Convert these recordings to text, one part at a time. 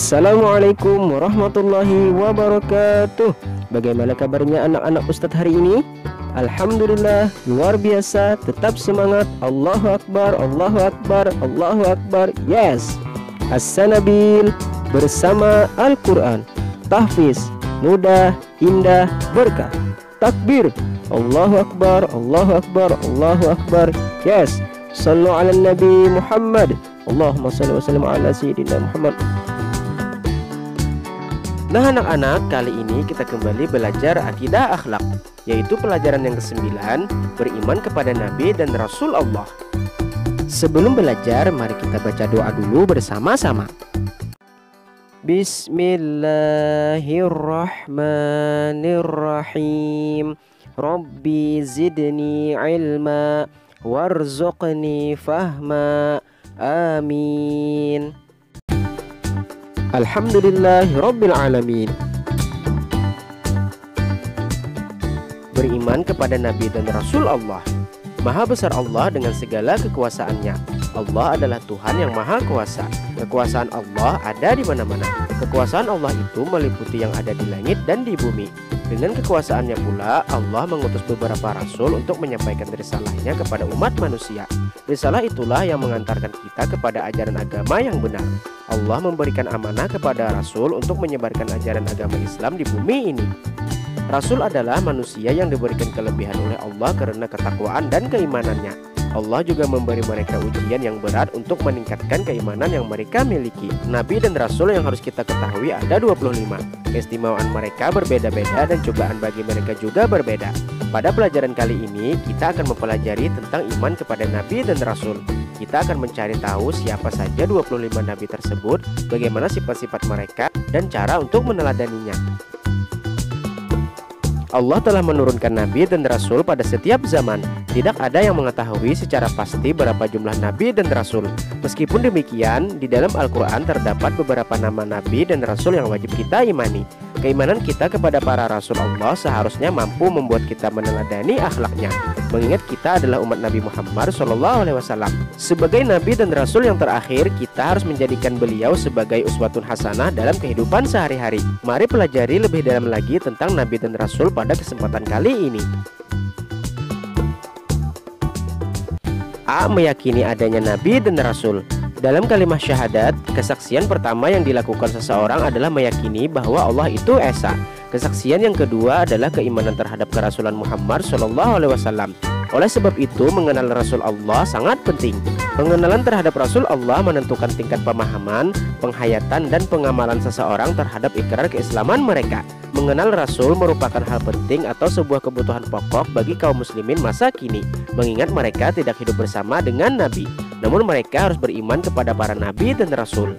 Assalamualaikum warahmatullahi wabarakatuh. Bagaimana kabarnya anak-anak Ustadz hari ini? Alhamdulillah, luar biasa. Tetap semangat. Allahu Akbar, Allahu Akbar, Allahu Akbar. Yes, As-Sanabil bersama Al-Quran. Tahfiz, mudah, indah, berkah. Takbir, Allahu Akbar, Allahu Akbar, Allahu Akbar. Yes, sallu ala Nabi Muhammad. Allahumma salli wa sallim ala Sayyidina Muhammad. Nah anak-anak, kali ini kita kembali belajar akidah akhlak, yaitu pelajaran yang ke-9, beriman kepada Nabi dan Rasul Allah. Sebelum belajar, mari kita baca doa dulu bersama-sama. Bismillahirrahmanirrahim. Rabbi zidni ilma warzuqni fahma. Amin. Alhamdulillahirabbil alamin. Beriman kepada Nabi dan Rasul Allah. Maha besar Allah dengan segala kekuasaannya. Allah adalah Tuhan yang maha kuasa. Kekuasaan Allah ada di mana-mana. Kekuasaan Allah itu meliputi yang ada di langit dan di bumi. Dengan kekuasaannya pula, Allah mengutus beberapa rasul untuk menyampaikan risalahnya kepada umat manusia. Risalah itulah yang mengantarkan kita kepada ajaran agama yang benar. Allah memberikan amanah kepada rasul untuk menyebarkan ajaran agama Islam di bumi ini. Rasul adalah manusia yang diberikan kelebihan oleh Allah karena ketakwaan dan keimanannya. Allah juga memberi mereka ujian yang berat untuk meningkatkan keimanan yang mereka miliki. Nabi dan Rasul yang harus kita ketahui ada 25. Keistimewaan mereka berbeda-beda dan cobaan bagi mereka juga berbeda. Pada pelajaran kali ini, kita akan mempelajari tentang iman kepada Nabi dan Rasul. Kita akan mencari tahu siapa saja 25 Nabi tersebut, bagaimana sifat-sifat mereka, dan cara untuk meneladaninya. Allah telah menurunkan Nabi dan Rasul pada setiap zaman. Tidak ada yang mengetahui secara pasti berapa jumlah Nabi dan Rasul. Meskipun demikian, di dalam Al-Quran terdapat beberapa nama Nabi dan Rasul yang wajib kita imani. Keimanan kita kepada para Rasul Allah seharusnya mampu membuat kita meneladani akhlaknya, mengingat kita adalah umat Nabi Muhammad SAW. Sebagai Nabi dan Rasul yang terakhir, kita harus menjadikan beliau sebagai uswatun hasanah dalam kehidupan sehari-hari. Mari pelajari lebih dalam lagi tentang Nabi dan Rasul pada kesempatan kali ini. A. Meyakini adanya Nabi dan Rasul. Dalam kalimat syahadat, kesaksian pertama yang dilakukan seseorang adalah meyakini bahwa Allah itu Esa. Kesaksian yang kedua adalah keimanan terhadap kerasulan Muhammad SAW. Oleh sebab itu, mengenal Rasul Allah sangat penting. Pengenalan terhadap Rasul Allah menentukan tingkat pemahaman, penghayatan, dan pengamalan seseorang terhadap ikrar keislaman mereka. Mengenal Rasul merupakan hal penting atau sebuah kebutuhan pokok bagi kaum muslimin masa kini, mengingat mereka tidak hidup bersama dengan Nabi. Namun mereka harus beriman kepada para Nabi dan Rasul.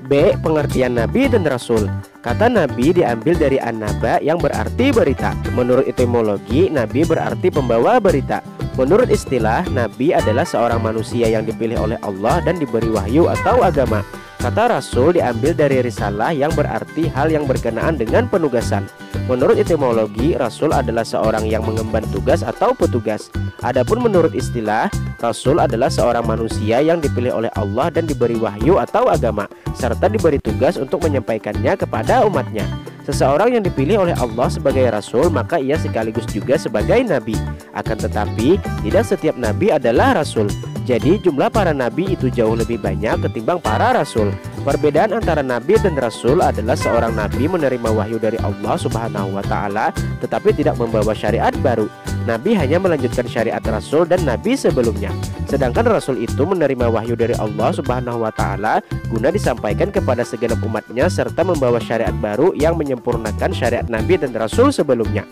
B. Pengertian Nabi dan Rasul. Kata Nabi diambil dari an-naba yang berarti berita. Menurut etimologi, Nabi berarti pembawa berita. Menurut istilah, Nabi adalah seorang manusia yang dipilih oleh Allah dan diberi wahyu atau agama. Kata Rasul diambil dari risalah yang berarti hal yang berkenaan dengan penugasan. Menurut etimologi, Rasul adalah seorang yang mengemban tugas atau petugas. Adapun menurut istilah, Rasul adalah seorang manusia yang dipilih oleh Allah dan diberi wahyu atau agama, serta diberi tugas untuk menyampaikannya kepada umatnya. Seseorang yang dipilih oleh Allah sebagai Rasul, maka ia sekaligus juga sebagai Nabi. Akan tetapi, tidak setiap Nabi adalah Rasul. Jadi jumlah para Nabi itu jauh lebih banyak ketimbang para Rasul. Perbedaan antara Nabi dan Rasul adalah seorang Nabi menerima wahyu dari Allah Subhanahu wa Ta'ala, tetapi tidak membawa syariat baru. Nabi hanya melanjutkan syariat Rasul dan Nabi sebelumnya. Sedangkan Rasul itu menerima wahyu dari Allah Subhanahu wa Ta'ala guna disampaikan kepada segenap umatnya serta membawa syariat baru yang menyempurnakan syariat Nabi dan Rasul sebelumnya.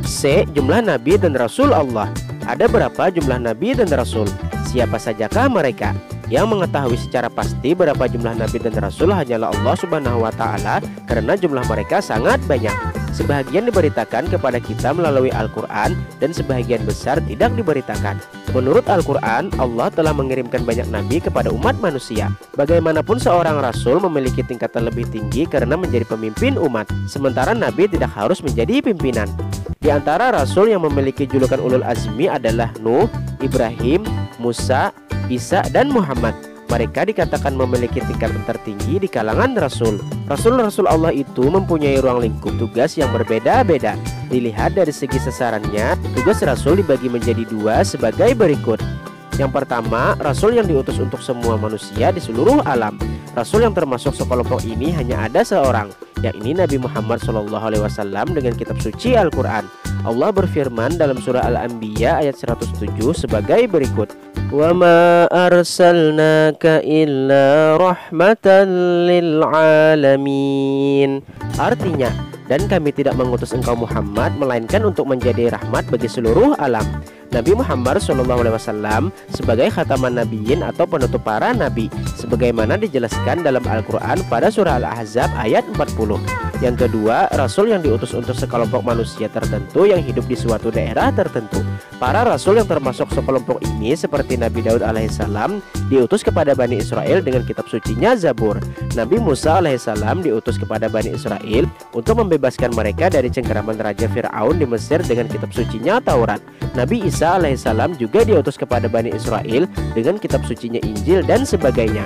C. Jumlah Nabi dan Rasul Allah. Ada berapa jumlah Nabi dan Rasul? Siapa sajakah mereka? Yang mengetahui secara pasti berapa jumlah Nabi dan Rasul hanyalah Allah Subhanahu wa Ta'ala, karena jumlah mereka sangat banyak. Sebahagian diberitakan kepada kita melalui Al-Quran dan sebahagian besar tidak diberitakan. Menurut Al-Quran, Allah telah mengirimkan banyak Nabi kepada umat manusia. Bagaimanapun seorang Rasul memiliki tingkatan lebih tinggi karena menjadi pemimpin umat, sementara Nabi tidak harus menjadi pimpinan. Di antara Rasul yang memiliki julukan Ulul Azmi adalah Nuh, Ibrahim, Musa, Isa, dan Muhammad. Mereka dikatakan memiliki tingkatan tertinggi di kalangan Rasul. Rasul-Rasul Allah itu mempunyai ruang lingkup tugas yang berbeda-beda. Dilihat dari segi sasarannya, tugas Rasul dibagi menjadi dua sebagai berikut. Yang pertama, Rasul yang diutus untuk semua manusia di seluruh alam. Rasul yang termasuk sekelompok ini hanya ada seorang, yakni Nabi Muhammad SAW dengan kitab suci Al-Quran. Allah berfirman dalam surah Al-Anbiya ayat 107 sebagai berikut. Wa ma arsalnaka illa rahmatan lil alamin. Artinya, dan kami tidak mengutus engkau Muhammad melainkan untuk menjadi rahmat bagi seluruh alam. Nabi Muhammad SAW sebagai khataman nabiyyin atau penutup para nabi, sebagaimana dijelaskan dalam Al-Quran pada surah Al-Ahzab ayat 40. Yang kedua, Rasul yang diutus untuk sekelompok manusia tertentu yang hidup di suatu daerah tertentu. Para Rasul yang termasuk sekelompok ini seperti Nabi Daud alaihissalam diutus kepada Bani Israel dengan kitab sucinya Zabur. Nabi Musa alaihissalam diutus kepada Bani Israel untuk membebaskan mereka dari cengkeraman Raja Fir'aun di Mesir dengan kitab sucinya Taurat. Nabi Isa alaihissalam juga diutus kepada Bani Israel dengan kitab sucinya Injil dan sebagainya.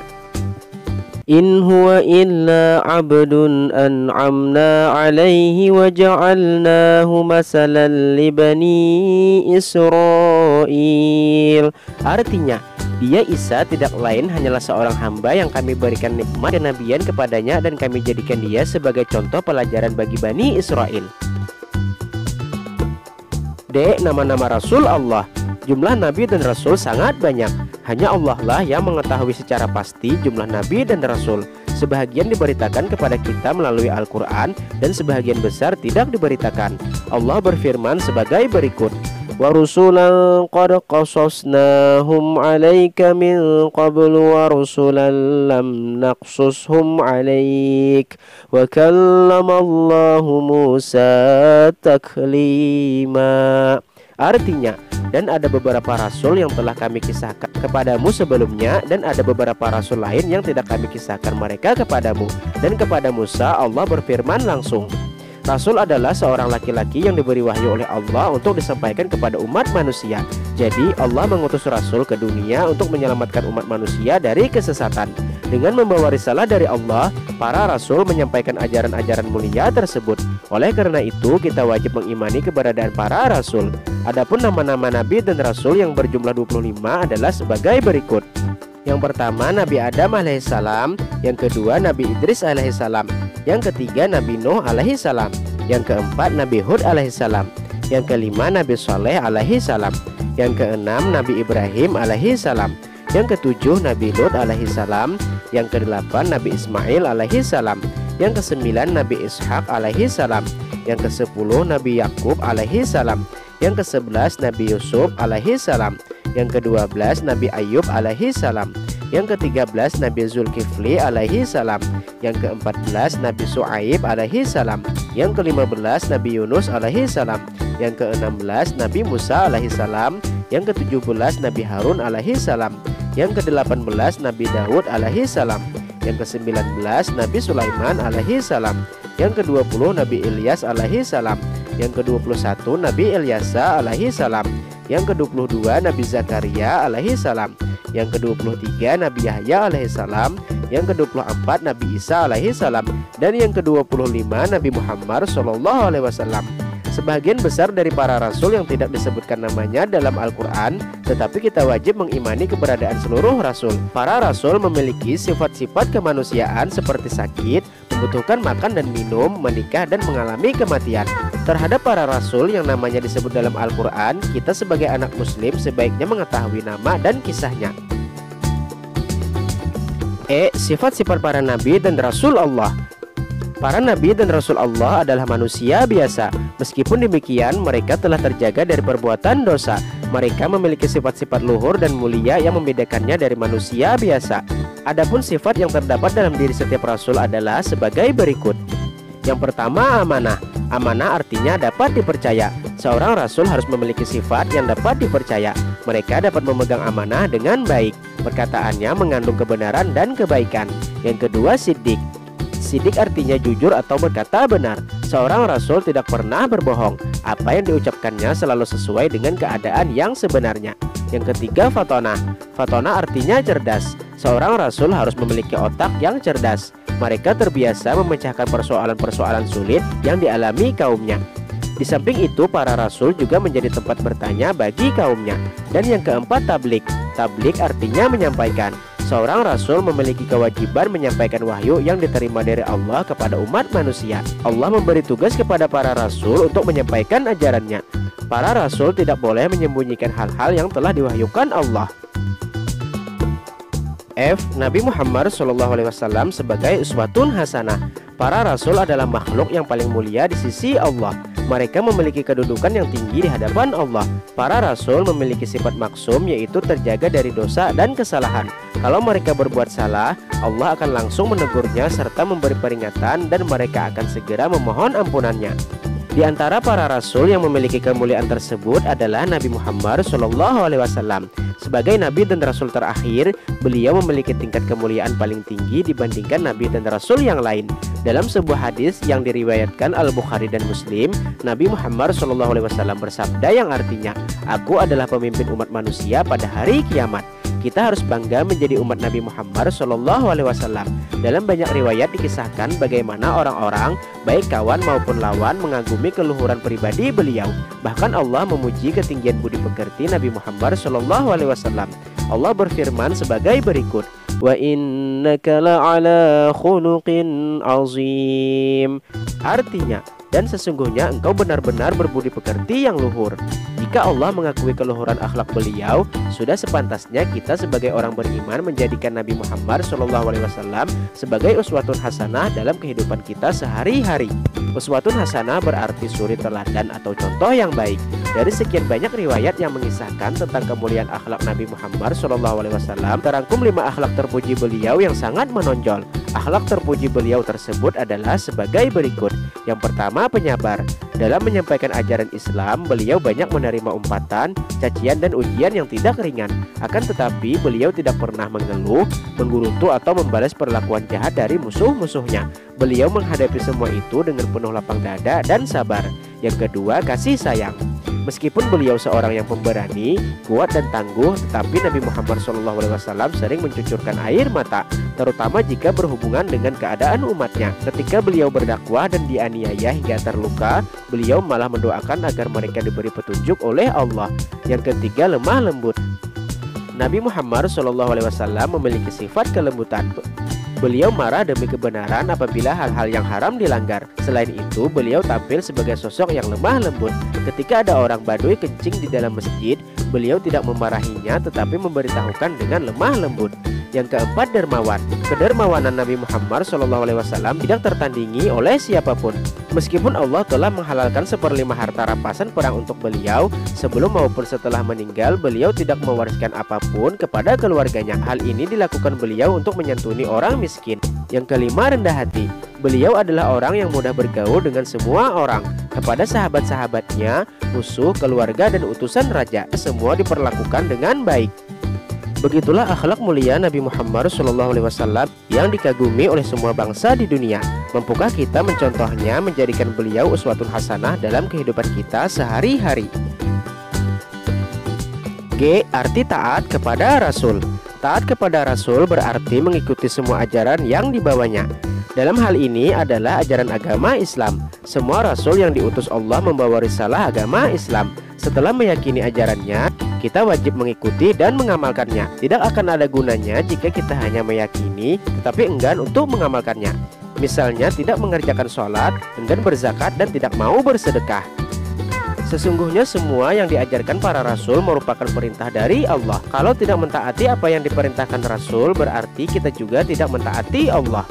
In huwa illa abdun an'amna alaihi wa ja'alnahu masalan li Bani Israil. Artinya, dia Isa tidak lain hanyalah seorang hamba yang kami berikan nikmat kenabian kepadanya dan kami jadikan dia sebagai contoh pelajaran bagi Bani Israel. D. Nama-nama Rasul Allah. Jumlah Nabi dan Rasul sangat banyak. Hanya Allah lah yang mengetahui secara pasti jumlah Nabi dan Rasul. Sebahagian diberitakan kepada kita melalui Al-Quran dan sebahagian besar tidak diberitakan. Allah berfirman sebagai berikut. Wa rusulan qad qasasnahum 'alaika min qablu wa rusulan lam naqsushum 'alaik wa kallamallahu Musa taklima. Artinya, dan ada beberapa rasul yang telah kami kisahkan kepadamu sebelumnya, dan ada beberapa rasul lain yang tidak kami kisahkan mereka kepadamu. Dan kepada Musa Allah berfirman langsung. Rasul adalah seorang laki-laki yang diberi wahyu oleh Allah untuk disampaikan kepada umat manusia. Jadi Allah mengutus Rasul ke dunia untuk menyelamatkan umat manusia dari kesesatan. Dengan membawa risalah dari Allah, para Rasul menyampaikan ajaran-ajaran mulia tersebut. Oleh karena itu, kita wajib mengimani keberadaan para Rasul. Adapun nama-nama Nabi dan Rasul yang berjumlah 25 adalah sebagai berikut. Yang pertama Nabi Adam alaihissalam, yang kedua Nabi Idris alaihissalam, yang ketiga Nabi Nuh alaihissalam, yang keempat Nabi Hud alaihissalam, yang kelima Nabi Saleh alaihissalam, yang keenam Nabi Ibrahim alaihissalam, yang ketujuh Nabi Lut alaihissalam, yang kedelapan Nabi Ismail alaihissalam, yang kesembilan Nabi Ishak alaihissalam, yang kesepuluh Nabi Yakub alaihissalam, yang ke-11 Nabi Yusuf alaihissalam, yang ke-12 Nabi Ayub alaihissalam, yang ke-13 Nabi Zulkifli alaihissalam, yang ke-14 Nabi Su'aib alaihissalam, yang ke-15 Nabi Yunus alaihissalam, yang ke-16 Nabi Musa alaihissalam, yang ke-17 Nabi Harun alaihissalam, yang ke-18 Nabi Daud alaihissalam, yang ke-19 Nabi Sulaiman alaihissalam, yang ke-20 Nabi Ilyas alaihissalam, yang ke-21 Nabi Ilyasa alaihissalam, yang ke-22 Nabi Zakaria alaihissalam, yang ke-23 Nabi Yahya alaihissalam, yang ke-24 Nabi Isa alaihissalam, dan yang ke-25 Nabi Muhammad SAW. Sebagian besar dari para rasul yang tidak disebutkan namanya dalam Al-Quran, tetapi kita wajib mengimani keberadaan seluruh rasul. Para rasul memiliki sifat-sifat kemanusiaan seperti sakit, membutuhkan makan dan minum, menikah, dan mengalami kematian. Terhadap para rasul yang namanya disebut dalam Al-Quran, kita sebagai anak muslim sebaiknya mengetahui nama dan kisahnya. Sifat-sifat para nabi dan rasul Allah. Para nabi dan rasul Allah adalah manusia biasa. Meskipun demikian, mereka telah terjaga dari perbuatan dosa. Mereka memiliki sifat-sifat luhur dan mulia yang membedakannya dari manusia biasa. Adapun sifat yang terdapat dalam diri setiap rasul adalah sebagai berikut. Yang pertama, amanah. Amanah artinya dapat dipercaya. Seorang rasul harus memiliki sifat yang dapat dipercaya. Mereka dapat memegang amanah dengan baik. Perkataannya mengandung kebenaran dan kebaikan. Yang kedua, siddiq. Siddiq artinya jujur atau berkata benar. Seorang rasul tidak pernah berbohong. Apa yang diucapkannya selalu sesuai dengan keadaan yang sebenarnya. Yang ketiga, fatonah. Fatonah artinya cerdas. Seorang rasul harus memiliki otak yang cerdas. Mereka terbiasa memecahkan persoalan-persoalan sulit yang dialami kaumnya. Di samping itu, para rasul juga menjadi tempat bertanya bagi kaumnya. Dan yang keempat, tablik. Tablik artinya menyampaikan. Seorang rasul memiliki kewajiban menyampaikan wahyu yang diterima dari Allah kepada umat manusia. Allah memberi tugas kepada para rasul untuk menyampaikan ajarannya. Para rasul tidak boleh menyembunyikan hal-hal yang telah diwahyukan Allah. F. Nabi Muhammad SAW sebagai uswatun hasanah. Para rasul adalah makhluk yang paling mulia di sisi Allah. Mereka memiliki kedudukan yang tinggi di hadapan Allah. Para rasul memiliki sifat maksum, yaitu terjaga dari dosa dan kesalahan. Kalau mereka berbuat salah, Allah akan langsung menegurnya serta memberi peringatan, dan mereka akan segera memohon ampunannya. Di antara para rasul yang memiliki kemuliaan tersebut adalah Nabi Muhammad SAW. Sebagai nabi dan rasul terakhir, beliau memiliki tingkat kemuliaan paling tinggi dibandingkan nabi dan rasul yang lain. Dalam sebuah hadis yang diriwayatkan Al-Bukhari dan Muslim, Nabi Muhammad SAW bersabda yang artinya, "Aku adalah pemimpin umat manusia pada hari kiamat." Kita harus bangga menjadi umat Nabi Muhammad SAW. Dalam banyak riwayat dikisahkan bagaimana orang-orang, baik kawan maupun lawan, mengagumi keluhuran pribadi beliau. Bahkan Allah memuji ketinggian budi pekerti Nabi Muhammad SAW. Allah berfirman sebagai berikut, "Wa innaka la'ala khuluqin azim." Artinya, dan sesungguhnya engkau benar-benar berbudi pekerti yang luhur. Jika Allah mengakui keluhuran akhlak beliau, sudah sepantasnya kita sebagai orang beriman menjadikan Nabi Muhammad SAW sebagai uswatun hasanah dalam kehidupan kita sehari-hari. Uswatun hasanah berarti suri teladan atau contoh yang baik. Dari sekian banyak riwayat yang mengisahkan tentang kemuliaan akhlak Nabi Muhammad SAW, terangkum 5 akhlak terpuji beliau yang sangat menonjol. Akhlak terpuji beliau tersebut adalah sebagai berikut. Yang pertama, penyabar. Dalam menyampaikan ajaran Islam, beliau banyak menerima umpatan, cacian, dan ujian yang tidak ringan. Akan tetapi, beliau tidak pernah mengeluh, menggerutu, atau membalas perlakuan jahat dari musuh-musuhnya. Beliau menghadapi semua itu dengan penuh lapang dada dan sabar. Yang kedua, kasih sayang. Meskipun beliau seorang yang pemberani, kuat dan tangguh, tetapi Nabi Muhammad SAW sering mencucurkan air mata, terutama jika berhubungan dengan keadaan umatnya. Ketika beliau berdakwah dan dianiaya hingga terluka, beliau malah mendoakan agar mereka diberi petunjuk oleh Allah. Yang ketiga, lemah lembut. Nabi Muhammad SAW memiliki sifat kelembutan. Beliau marah demi kebenaran apabila hal-hal yang haram dilanggar. Selain itu, beliau tampil sebagai sosok yang lemah lembut. Ketika ada orang Baduy kencing di dalam masjid, beliau tidak memarahinya tetapi memberitahukan dengan lemah lembut. Yang keempat, dermawan. Kedermawanan Nabi Muhammad SAW tidak tertandingi oleh siapapun. Meskipun Allah telah menghalalkan 1/5 harta rampasan perang untuk beliau, sebelum maupun setelah meninggal, beliau tidak mewariskan apapun kepada keluarganya. Hal ini dilakukan beliau untuk menyantuni orang miskin. Yang kelima, rendah hati. Beliau adalah orang yang mudah bergaul dengan semua orang. Kepada sahabat-sahabatnya, musuh, keluarga, dan utusan raja, semua diperlakukan dengan baik. Begitulah akhlak mulia Nabi Muhammad SAW yang dikagumi oleh semua bangsa di dunia. Mampukah kita mencontohnya, menjadikan beliau uswatun hasanah dalam kehidupan kita sehari-hari? G. Arti taat kepada Rasul. Taat kepada Rasul berarti mengikuti semua ajaran yang dibawanya. Dalam hal ini adalah ajaran agama Islam. Semua Rasul yang diutus Allah membawa risalah agama Islam. Setelah meyakini ajarannya, kita wajib mengikuti dan mengamalkannya. Tidak akan ada gunanya jika kita hanya meyakini tetapi enggan untuk mengamalkannya. Misalnya tidak mengerjakan sholat, enggan berzakat, dan tidak mau bersedekah. Sesungguhnya semua yang diajarkan para rasul merupakan perintah dari Allah. Kalau tidak mentaati apa yang diperintahkan Rasul, berarti kita juga tidak mentaati Allah.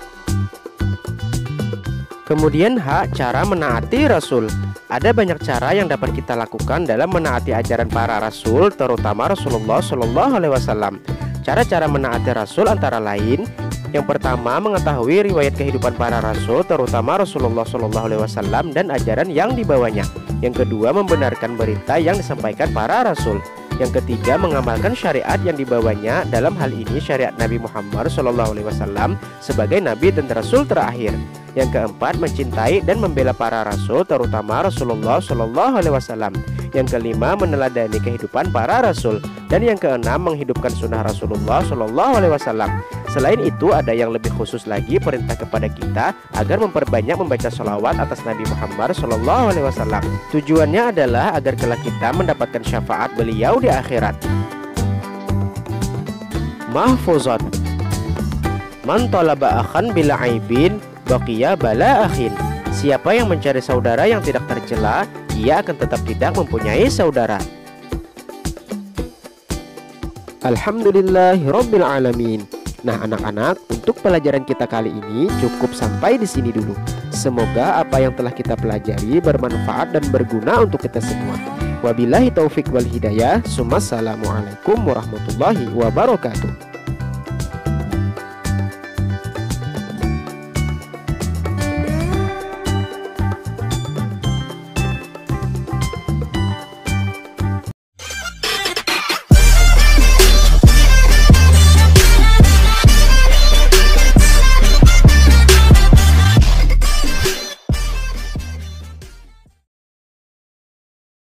Kemudian H. Cara menaati Rasul. Ada banyak cara yang dapat kita lakukan dalam menaati ajaran para Rasul, terutama Rasulullah SAW. Cara-cara menaati Rasul antara lain: yang pertama, mengetahui riwayat kehidupan para Rasul, terutama Rasulullah SAW dan ajaran yang dibawanya. Yang kedua, membenarkan berita yang disampaikan para Rasul. Yang ketiga, mengamalkan syariat yang dibawanya, dalam hal ini syariat Nabi Muhammad SAW sebagai Nabi dan Rasul terakhir. Yang keempat, mencintai dan membela para rasul, terutama Rasulullah Shallallahu Alaihi Wasallam. Yang kelima, meneladani kehidupan para rasul. Dan yang keenam, menghidupkan sunnah Rasulullah Shallallahu Alaihi Wasallam. Selain itu, ada yang lebih khusus lagi, perintah kepada kita agar memperbanyak membaca sholawat atas Nabi Muhammad Shallallahu Alaihi Wasallam. Tujuannya adalah agar kelak kita mendapatkan syafaat beliau di akhirat. Mahfuzat. Man talaba akhan bila aibin baqiya bala akhin. Siapa yang mencari saudara yang tidak tercela, ia akan tetap tidak mempunyai saudara. Alhamdulillahirabbil alamin. Nah, anak-anak, untuk pelajaran kita kali ini cukup sampai di sini dulu. Semoga apa yang telah kita pelajari bermanfaat dan berguna untuk kita semua. Wabillahi taufik wal hidayah. Assalamualaikum warahmatullahi wabarakatuh.